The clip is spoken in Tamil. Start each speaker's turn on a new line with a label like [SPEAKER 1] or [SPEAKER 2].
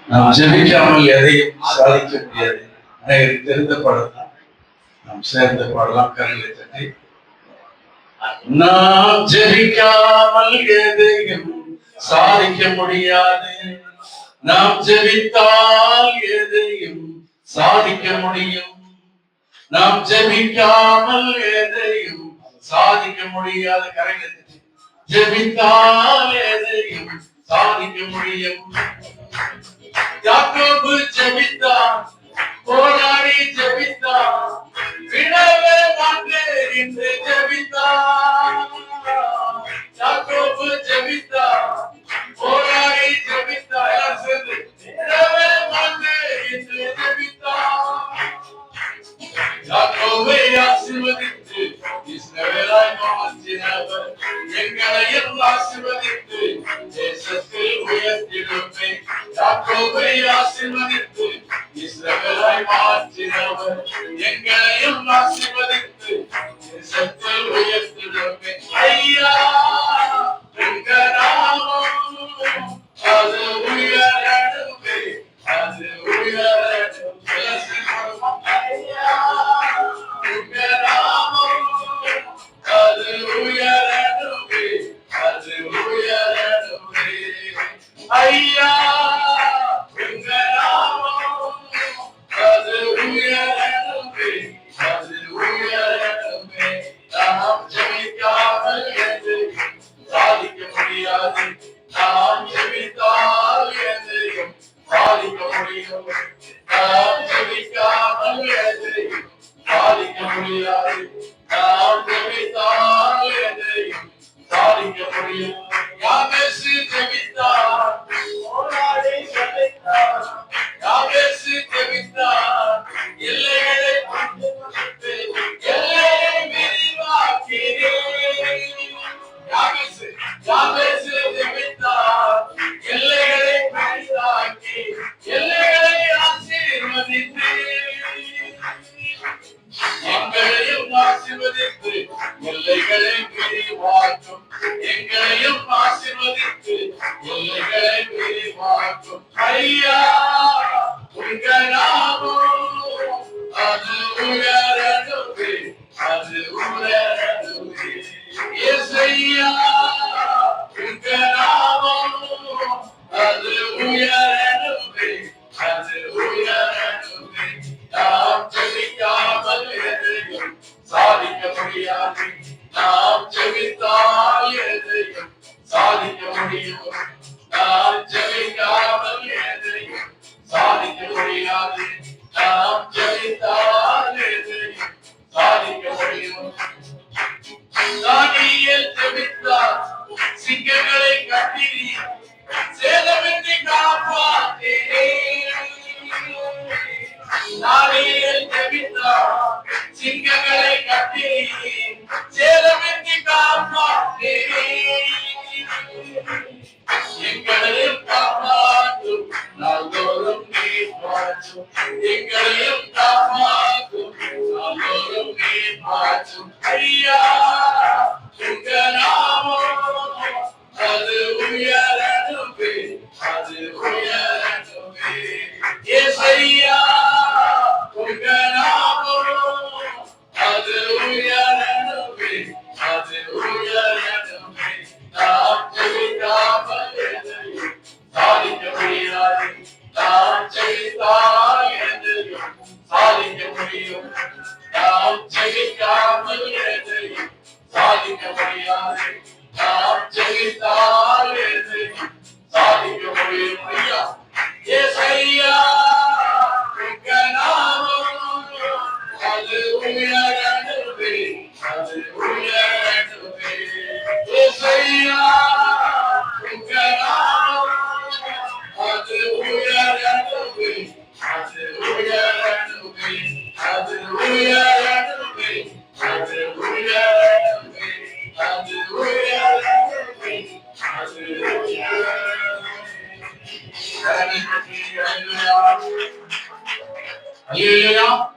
[SPEAKER 1] நாம் ஜெபிக்காமல் எதையும் சாதிக்க முடியாது. எனக்கு தெரிந்த பாடல் தான். நாம் சேர்ந்த பாடலாம். கரங்களை தட்டி. நாம் ஜெபிக்காமல் எதையும் சாதிக்க முடியாது. நாம் ஜெபித்தால் எதையும் சாதிக்க முடியும். நாம் ஜெபிக்காமல் எதையும் சாதிக்க முடியாது. கரங்களை தட்டி. ஜெபித்தால் எதையும் சாதிக்க முடியும். யாக்கோபு ஜெபித்தான், போராடி ஜெபித்தான், விடவே மாட்டேன் என்று ஜெபித்தான். யாக்கோபு ஜெபித்தான், போராடி ஜெபித்தான், எல்லாம் சேர்ந்து விடவே மாட்டேன் என்று ஜெபித்தான். யாக்கோபை ஆசீர்வதித்து இஸ்ரவேலை மாற்றினவர், எங்களையும் ஆசீர்வதித்து தேசத்தில் உயர்த்திடுமே. யாக்கோபை ஆசீர்வதித்து இஸ்ரவேலை மாற்றினவர், எங்களையும் ஆசீர்வதித்து தேசத்தில் உயர்த்திடுமே. ஐயா உங்க நாமம் அது உயரணுமே, அது உயரணுமே. ஐயா உங்க நாமம் அது உயரணுமே, அது உயரணுமே. ஐயா உங்க நாமம் அது உயரணுமே, அது உயரணுமே. நாம் ஜெபிக்காமல் எதையும் சாதிக்க முடியாது. நாம் ஜெபித்தால் எதையும் சாதிக்க முடியும். நாம் ஜெபிக்காமல் எதையும் சாதிக்க முடியாது. நாம் ஜெபித்தால் எதையும் சாதிக்க முடியும். யாபேசு ஜெபித்தான், போராடி ஜெபித்தான். யாபேசு ஜெபித்தான், எல்லைகளை விட்டு எல்லையை விரிவாக்கினேன். யாபேசு ஜெபித்தான், எல்லைகளை விரிவாக்கி எல்லைகளை ஆசீர்வதித்தேன். எங்களையும் ஆசீர்வதித்து எல்லைகளை விரிவாக்கும், எங்களையும் ஆசீர்வதித்து எல்லைகளை விரிவாக்கும். ஐயா உங்க நாமம் அது உயரணுமே, அது உயரணுமே. இயேசையா உங்க நாமம் அது உயரணுமே, அது உயரணுமே. நாம் ஜெபிக்காமல் எதையும் சாதிக்க முடியாது. நாம் ஜெபித்தால் எதையும் சாதிக்க முடியும். நாம் ஜெபிக்காமல் எதையும் சாதிக்க முடியாது. நாம் ஜெபித்தால் எதையும் சாதிக்க முடியும். தானியேல் ஜெபித்தார், சிங்கங்களை கட்டி சேதமின்றி காப்பாற்றினீர். தானியேல் ஜெபித்தார், சிங்கங்களை கட்டி சேதமின்றி காப்பாற்றினீர். எங்களையும் காப்பாற்றும் நாள்தோறும் நீர் மாற்றும். எங்களையும் காப்பாற்றும் நாள்தோறும் நீர் மாற்றும். ஐயா உங்க நாமம் அது உயரணுமே, அது உயரணுமே. இயேசையா உங்க நாமம் அது உயரணுமே, அது உயரணுமே. நாம் ஜெபிக்காமல் எதையும் சாதிக்க முடியாது. நாம் ஜெபித்தால் எதையும் சாதிக்க முடியும். நாம் ஜெபிக்காமல் எதையும் சாதிக்க முடியாது. நாம் ஜெபித்தால் எதையும் சாதிக்க முடியும். ஐயா இயேசையா உங்க நாமம் அது உயரணுமே, அது உயரணுமே. இயேசையா உங்க நாமம் அது உயரணுமே, அது உயரணுமே, அது உயரணுமே, அது உயரணுமே, அது உயரணுமே, அது உயரணுமே. Hallelujah.